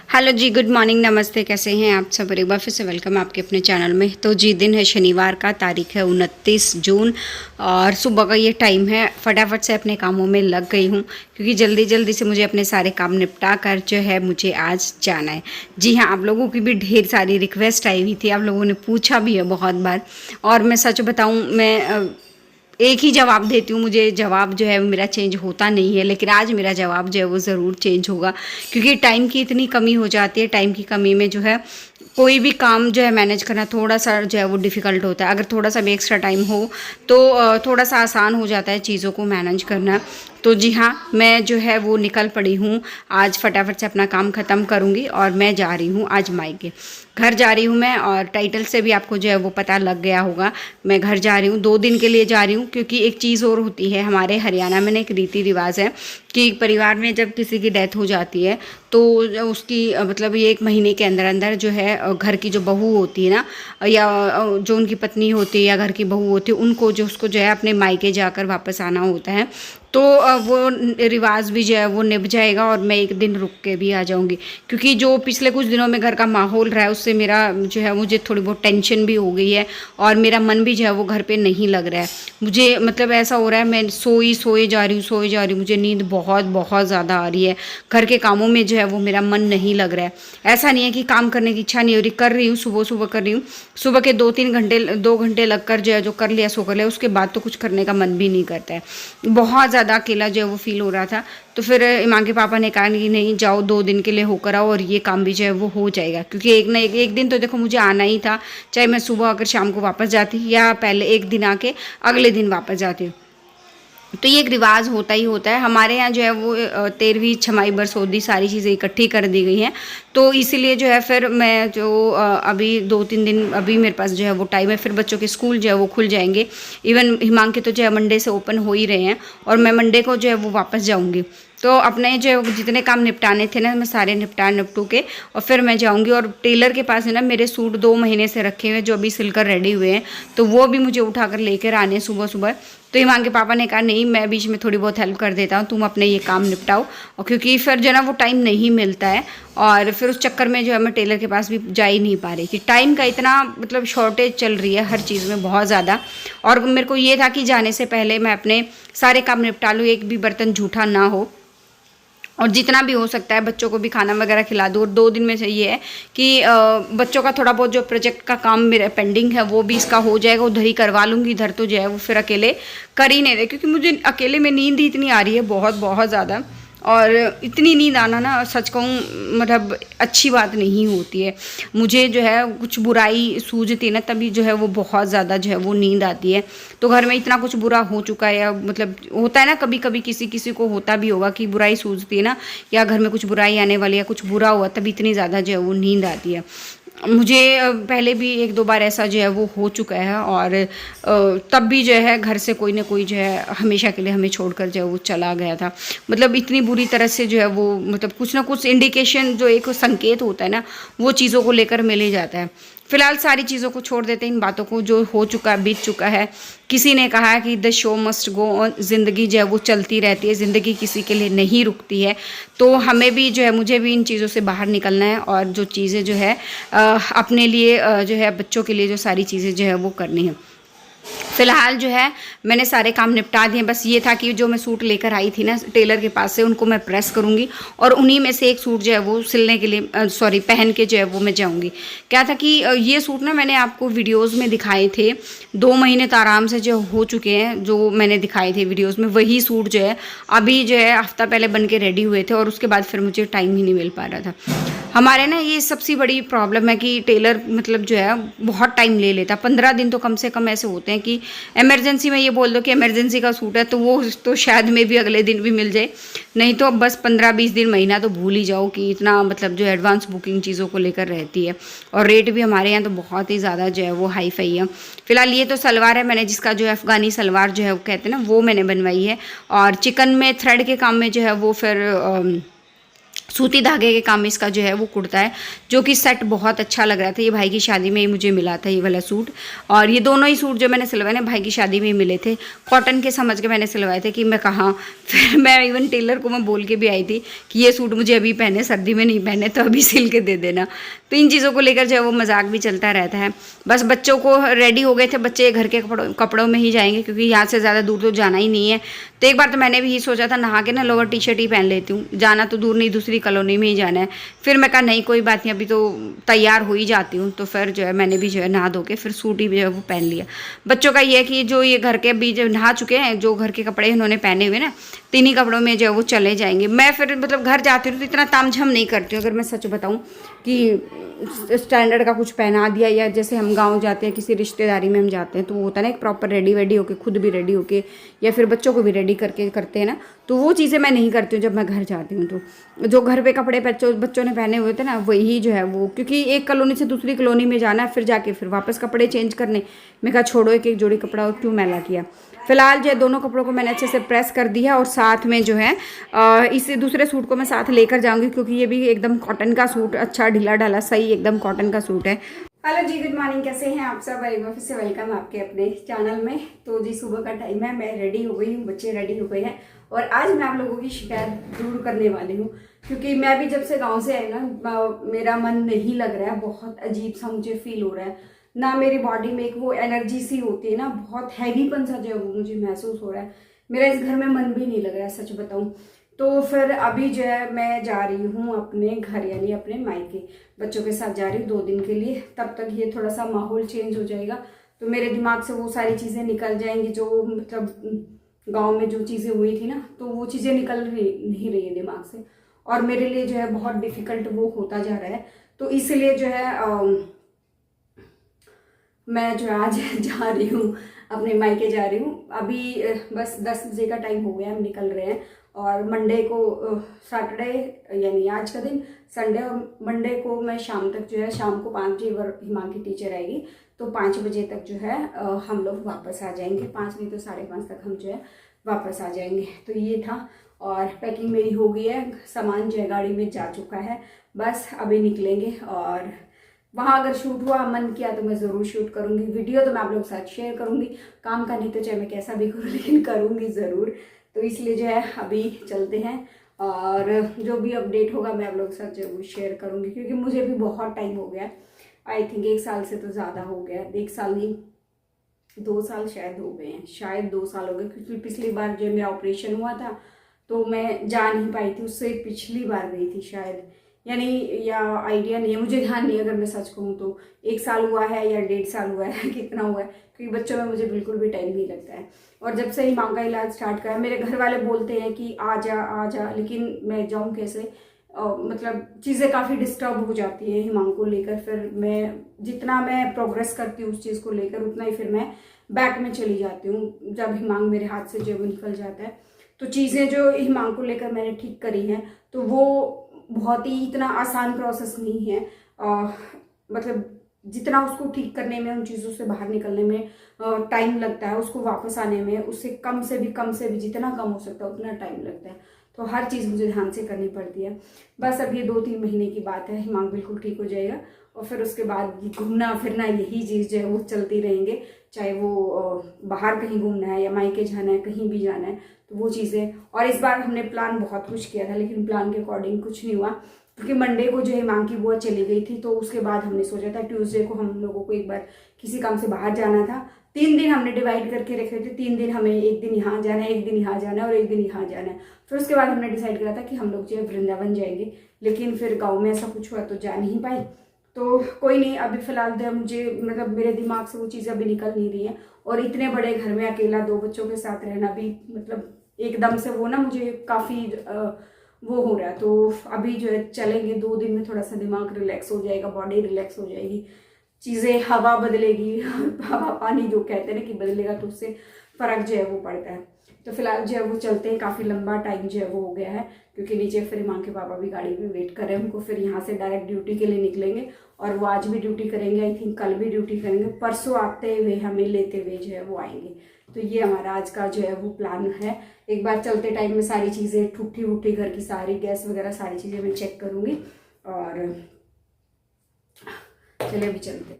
Hello जी, good morning, नमस्ते। कैसे हैं आप सब? एक बार फिर से वेलकम आपके अपने चैनल में। तो जी, दिन है शनिवार का, तारीख है 29 जून और सुबह का ये टाइम है। फटाफट से अपने कामों में लग गई हूँ क्योंकि जल्दी जल्दी से मुझे अपने सारे काम निपटा कर जो है मुझे आज जाना है। जी हाँ, आप लोगों की भी ढेर सारी रिक्वेस्ट आई हुई थी, आप लोगों ने पूछा भी है बहुत बार। और मैं सच बताऊँ, मैं एक ही जवाब देती हूँ, मुझे जवाब जो है मेरा चेंज होता नहीं है, लेकिन आज मेरा जवाब जो है वो ज़रूर चेंज होगा क्योंकि टाइम की इतनी कमी हो जाती है। टाइम की कमी में जो है कोई भी काम जो है मैनेज करना थोड़ा सा जो है वो डिफ़िकल्ट होता है। अगर थोड़ा सा भी एक्स्ट्रा टाइम हो तो थोड़ा सा आसान हो जाता है चीज़ों को मैनेज करना। तो जी हाँ, मैं जो है वो निकल पड़ी हूँ, आज फटाफट से अपना काम ख़त्म करूँगी और मैं जा रही हूँ आज मायके। घर जा रही हूँ मैं, और टाइटल से भी आपको जो है वो पता लग गया होगा। मैं घर जा रही हूँ, 2 दिन के लिए जा रही हूँ क्योंकि एक चीज़ और होती है हमारे हरियाणा में ना, एक रीति रिवाज है कि परिवार में जब किसी की डेथ हो जाती है तो उसकी मतलब ये 1 महीने के अंदर अंदर जो है घर की जो बहू होती है ना, या जो उनकी पत्नी होती है या घर की बहू होती है, उनको जो उसको जो है अपने मायके जाकर वापस आना होता है। तो वो रिवाज भी जो है वो निभ जाएगा और मैं 1 दिन रुक के भी आ जाऊंगी क्योंकि जो पिछले कुछ दिनों में घर का माहौल रहा है उससे मेरा जो है मुझे थोड़ी बहुत टेंशन भी हो गई है और मेरा मन भी जो है वो घर पे नहीं लग रहा है। मुझे मतलब ऐसा हो रहा है, मैं सोए जा रही हूँ, मुझे नींद बहुत बहुत ज़्यादा आ रही है। घर के कामों में जो है वो मेरा मन नहीं लग रहा है। ऐसा नहीं है कि काम करने की इच्छा नहीं हो रही, कर रही हूँ, सुबह सुबह कर रही हूँ। सुबह के 2 घंटे लगकर जो है जो कर लिया सो कर लिया, उसके बाद तो कुछ करने का मन भी नहीं करता है। बहुत ज़्यादा अकेला जो है वो फील हो रहा था। तो फिर ईमान के पापा ने कहा कि नहीं जाओ, 2 दिन के लिए होकर आओ और ये काम भी जो है वो हो जाएगा क्योंकि एक ना एक दिन तो देखो मुझे आना ही था, चाहे मैं सुबह आकर शाम को वापस जाती या पहले एक दिन आके अगले दिन वापस जाती। तो ये एक रिवाज होता ही होता है हमारे यहाँ जो है वो 13वीं छमाई बरसोदी सारी चीज़ें इकट्ठी कर दी गई हैं। तो इसीलिए जो है फिर मैं जो अभी 2-3 दिन अभी मेरे पास जो है वो टाइम है, फिर बच्चों के स्कूल जो है वो खुल जाएंगे। इवन हिमांक के तो जो है मंडे से ओपन हो ही रहे हैं और मैं मंडे को जो है वो वापस जाऊँगी। तो अपने जो जितने काम निपटाने थे ना, मैं सारे निपटू के और फिर मैं जाऊंगी। और टेलर के पास है ना मेरे सूट 2 महीने से रखे हुए जो अभी सिलकर रेडी हुए हैं, तो वो भी मुझे उठाकर लेकर आने सुबह सुबह। तो ईमान के पापा ने कहा नहीं, मैं बीच में थोड़ी बहुत हेल्प कर देता हूँ, तुम अपने ये काम निपटाओ। और क्योंकि फिर जो है ना वो टाइम नहीं मिलता है और फिर उस चक्कर में जो है मैं टेलर के पास भी जा ही नहीं पा रही कि टाइम का इतना मतलब शॉर्टेज चल रही है हर चीज़ में बहुत ज़्यादा। और मेरे को ये था कि जाने से पहले मैं अपने सारे काम निपटा लूँ, एक भी बर्तन झूठा ना हो और जितना भी हो सकता है बच्चों को भी खाना वगैरह खिला दूँ। और 2 दिन में से ये है कि बच्चों का थोड़ा बहुत जो प्रोजेक्ट का काम मेरा पेंडिंग है वो भी इसका हो जाएगा, उधर ही करवा लूँगी। इधर तो जो है वो फिर अकेले कर ही नहीं रहे क्योंकि मुझे अकेले में नींद ही इतनी आ रही है, बहुत बहुत ज़्यादा। और इतनी नींद आना ना, सच कहूँ मतलब अच्छी बात नहीं होती है। मुझे जो है कुछ बुराई सूझती ना तभी जो है वो बहुत ज़्यादा जो है वो नींद आती है। तो घर में इतना कुछ बुरा हो चुका है, या मतलब होता है ना कभी कभी किसी किसी को होता भी होगा कि बुराई सूझती है ना, या घर में कुछ बुराई आने वाली है, कुछ बुरा हुआ तभी इतनी ज़्यादा जो है वो नींद आती है। मुझे पहले भी 1-2 बार ऐसा जो है वो हो चुका है और तब भी जो है घर से कोई ना कोई जो है हमेशा के लिए हमें छोड़कर जो है वो चला गया था। मतलब इतनी बुरी तरह से जो है वो मतलब कुछ ना कुछ इंडिकेशन जो एक संकेत होता है ना, वो चीज़ों को लेकर मिल ही जाता है। फिलहाल सारी चीज़ों को छोड़ देते हैं, इन बातों को, जो हो चुका है बीत चुका है। किसी ने कहा है कि the show must go on, ज़िंदगी जो है वो चलती रहती है, ज़िंदगी किसी के लिए नहीं रुकती है। तो हमें भी जो है, मुझे भी इन चीज़ों से बाहर निकलना है और जो चीज़ें जो है अपने लिए जो है बच्चों के लिए जो सारी चीज़ें जो है वो करनी है। फ़िलहाल जो है मैंने सारे काम निपटा दिए, बस ये था कि जो मैं सूट लेकर आई थी ना टेलर के पास से, उनको मैं प्रेस करूँगी और उन्हीं में से एक सूट जो है वो सिलने के लिए सॉरी पहन के जो है वो मैं जाऊँगी। क्या था कि ये सूट ना मैंने आपको वीडियोस में दिखाए थे, 2 महीने तो आराम से जो हो चुके हैं, जो मैंने दिखाए थे वीडियोस में, वही सूट जो है अभी जो है हफ्ता पहले बन के रेडी हुए थे और उसके बाद फिर मुझे टाइम ही नहीं मिल पा रहा था। हमारे ना ये सबसे बड़ी प्रॉब्लम है कि टेलर मतलब जो है बहुत टाइम ले लेता, 15 दिन तो कम से कम ऐसे होते हैं कि इमरजेंसी में ये बोल दो कि इमरजेंसी का सूट है तो वो तो शायद में भी अगले दिन भी मिल जाए, नहीं तो बस 15-20 दिन, महीना तो भूल ही जाओ कि इतना मतलब जो एडवांस बुकिंग चीज़ों को लेकर रहती है। और रेट भी हमारे यहाँ तो बहुत ही ज़्यादा जो है वो हाई फाई है। फिलहाल ये तो सलवार है मैंने, जिसका जो है अफ़गानी सलवार जो है वो कहते हैं ना, वो मैंने बनवाई है। और चिकन में थ्रेड के काम में जो है वो फिर सूती धागे के काम में इसका जो है वो कुर्ता है, जो कि सेट बहुत अच्छा लग रहा था। ये भाई की शादी में ही मुझे मिला था ये वाला सूट, और ये दोनों ही सूट जो मैंने सिलवाए ना भाई की शादी में ही मिले थे। कॉटन के समझ के मैंने सिलवाए थे कि मैं कहाँ फिर मैं इवन टेलर को मैं बोल के भी आई थी कि ये सूट मुझे अभी पहने, सर्दी में नहीं पहने तो अभी सिल के दे देना। तो इन चीज़ों को लेकर जो है वो मजाक भी चलता रहता है। बस बच्चों को रेडी हो गए थे, बच्चे घर के कपड़ों में ही जाएंगे क्योंकि यहाँ से ज़्यादा दूर तो जाना ही नहीं है। तो एक बार तो मैंने भी ये सोचा था नहा के ना लोअर टी शर्ट ही पहन लेती हूँ, जाना तो दूर नहीं, दूसरी कॉलोनी में ही जाना है। फिर मैं कहा नहीं कोई बात नहीं, अभी तो तैयार हो ही जाती हूँ। तो फिर जो है मैंने भी जो है नहा धो के फिर सूट ही जो है वो पहन लिया। बच्चों का ये है कि जो ये घर के अभी जो नहा चुके हैं, जो घर के कपड़े इन्होंने पहने हुए ना, तीन ही कपड़ों में जो है वो चले जाएंगे। मैं फिर मतलब घर जाती हूँ तो इतना तामझाम नहीं करती हूँ। अगर मैं सच बताऊँ कि स्टैंडर्ड का कुछ पहना दिया, या जैसे हम गांव जाते हैं किसी रिश्तेदारी में हम जाते हैं तो वो होता है ना एक प्रॉपर रेडी वेडी होके, खुद भी रेडी होके या फिर बच्चों को भी रेडी करके करते हैं ना, तो वो चीज़ें मैं नहीं करती हूँ जब मैं घर जाती हूँ। तो जो घर पे कपड़े बच्चों ने पहने हुए थे ना वही जो है वो, क्योंकि एक कॉलोनी से दूसरी कॉलोनी में जाना है, फिर जाके फिर वापस कपड़े चेंज करने। मैं कहा छोड़ो एक एक जोड़ी कपड़ा क्यों मैला किया। फिलहाल जो है दोनों कपड़ों को मैंने अच्छे से प्रेस कर दिया, और साथ में जो है इस दूसरे सूट को मैं साथ लेकर जाऊंगी क्योंकि ये भी एकदम कॉटन का सूट, अच्छा ढीला ढाला सही एकदम कॉटन का सूट है। हेलो जी, गुड मॉर्निंग, कैसे हैं आप सब। एक बार फिर से वेलकम आपके अपने चैनल में। तो जी सुबह का टाइम है, मैं रेडी हो गई हूँ, बच्चे रेडी हो गए हैं, और आज मैं आप लोगों की शिकायत दूर करने वाली हूँ। क्योंकि मैं भी जब से गाँव से आई ना, मेरा मन नहीं लग रहा है, बहुत अजीब सा मुझे फील हो रहा है ना, मेरी बॉडी में एक वो एनर्जी सी होती है ना, बहुत हैवीपन सा जो है वो मुझे महसूस हो रहा है। मेरा इस घर में मन भी नहीं लग रहा है सच बताऊं। तो फिर अभी जो है मैं जा रही हूँ अपने घर, यानी अपने मायके, बच्चों के साथ जा रही हूँ 2 दिन के लिए। तब तक ये थोड़ा सा माहौल चेंज हो जाएगा तो मेरे दिमाग से वो सारी चीज़ें निकल जाएंगी, जो मतलब गाँव में जो चीज़ें हुई थी ना, तो वो चीज़ें निकल नहीं रही है दिमाग से, और मेरे लिए जो है बहुत डिफ़िकल्ट वो होता जा रहा है। तो इसलिए जो है मैं जो आज जा रही हूँ अपने मायके जा रही हूँ। अभी बस 10 बजे का टाइम हो गया, हम निकल रहे हैं। और मंडे को सैटरडे यानी आज का दिन संडे, और मंडे को मैं शाम तक जो है, शाम को 5 बजे हिमांक की टीचर आएगी तो 5 बजे तक जो है हम लोग वापस आ जाएंगे। 5 नहीं तो 5:30 तक हम जो है वापस आ जाएंगे। तो ये था, और पैकिंग मेरी हो गई है, सामान जो है गाड़ी में जा चुका है, बस अभी निकलेंगे। और वहाँ अगर शूट हुआ, मन किया तो मैं ज़रूर शूट करूँगी, वीडियो तो मैं आप लोगों के साथ शेयर करूँगी। काम का नहीं तो चाहे मैं कैसा भी करूँ लेकिन करूँगी ज़रूर। तो इसलिए जो है अभी चलते हैं, और जो भी अपडेट होगा मैं आप लोगों के साथ जरूर शेयर करूँगी, क्योंकि मुझे भी बहुत टाइम हो गया, आई थिंक 1 साल से तो ज़्यादा हो गया, 1 साल नहीं 2 साल शायद हो गए हैं, शायद 2 साल हो गए। क्योंकि पिछली बार जब मेरा ऑपरेशन हुआ था तो मैं जा नहीं पाई थी, उससे पिछली बार गई थी शायद, यानी या आइडिया नहीं है, मुझे ध्यान नहीं है अगर मैं सच कहूँ तो 1 साल हुआ है या 1.5 साल हुआ है कितना हुआ है, क्योंकि बच्चों में मुझे बिल्कुल भी टाइम नहीं लगता है। और जब से हिमांक का इलाज स्टार्ट करा, मेरे घर वाले बोलते हैं कि आ जा, लेकिन मैं जाऊँ कैसे, मतलब चीज़ें काफ़ी डिस्टर्ब हो जाती हैं हिमांक को लेकर। फिर मैं जितना मैं प्रोग्रेस करती हूँ उस चीज़ को लेकर, उतना ही फिर मैं बैक में चली जाती हूँ। जब हिमांक मेरे हाथ से जो निकल जाता है, तो चीज़ें जो हिमांक को लेकर मैंने ठीक करी हैं तो वो बहुत ही इतना आसान प्रोसेस नहीं है। मतलब जितना उसको ठीक करने में, उन चीज़ों से बाहर निकलने में टाइम लगता है, उसको वापस आने में उससे कम से भी जितना कम हो सकता है उतना टाइम लगता है। तो हर चीज़ मुझे ध्यान से करनी पड़ती है। बस अब ये 2-3 महीने की बात है, हिमांक बिल्कुल ठीक हो जाएगा, और फिर उसके बाद घूमना फिरना यही चीज़ जो है वो चलती रहेंगे, चाहे वो बाहर कहीं घूमना है या मायके जाना है, कहीं भी जाना है, तो वो चीज़ें। और इस बार हमने प्लान बहुत कुछ किया था, लेकिन प्लान के अकॉर्डिंग कुछ नहीं हुआ, क्योंकि मंडे को जो हिमांक की बुआ चली गई थी, तो उसके बाद हमने सोचा था ट्यूसडे को हम लोगों को एक बार किसी काम से बाहर जाना था। 3 दिन हमने डिवाइड करके रखे थे, 3 दिन हमें, एक दिन यहाँ जाना है, एक दिन यहाँ जाना है और एक दिन यहाँ जाना है। फिर उसके बाद हमने डिसाइड करा था कि हम लोग जो है वृंदावन जाएंगे, लेकिन फिर गाँव में ऐसा कुछ हुआ तो जा नहीं पाए। तो कोई नहीं, अभी फिलहाल तो मुझे मतलब मेरे दिमाग से वो चीज़ें अभी निकल नहीं रही हैं, और इतने बड़े घर में अकेला 2 बच्चों के साथ रहना भी मतलब एकदम से वो ना मुझे काफ़ी वो हो रहा है। तो अभी जो है चलेंगे 2 दिन में, थोड़ा सा दिमाग रिलैक्स हो जाएगा, बॉडी रिलैक्स हो जाएगी, चीज़ें हवा बदलेगी हवा पानी जो कहते हैं ना कि बदलेगा, तो उससे फ़र्क जो है वो पड़ता है। तो फिलहाल जो है वो चलते हैं, काफ़ी लंबा टाइम जो है वो हो गया है, क्योंकि नीचे फिर माँ के पापा भी गाड़ी में वेट कर रहे हैं हमको। फिर यहाँ से डायरेक्ट ड्यूटी के लिए निकलेंगे, और वो आज भी ड्यूटी करेंगे, आई थिंक कल भी ड्यूटी करेंगे, परसों आते हुए हमें लेते हुए जो है वो आएंगे। तो ये हमारा आज का जो है वो प्लान है। एक बार चलते टाइम में सारी चीज़ें ठुठी वुट्टी घर की सारी गैस वगैरह सारी चीज़ें मैं चेक करूँगी, और चलिए अभी चलते।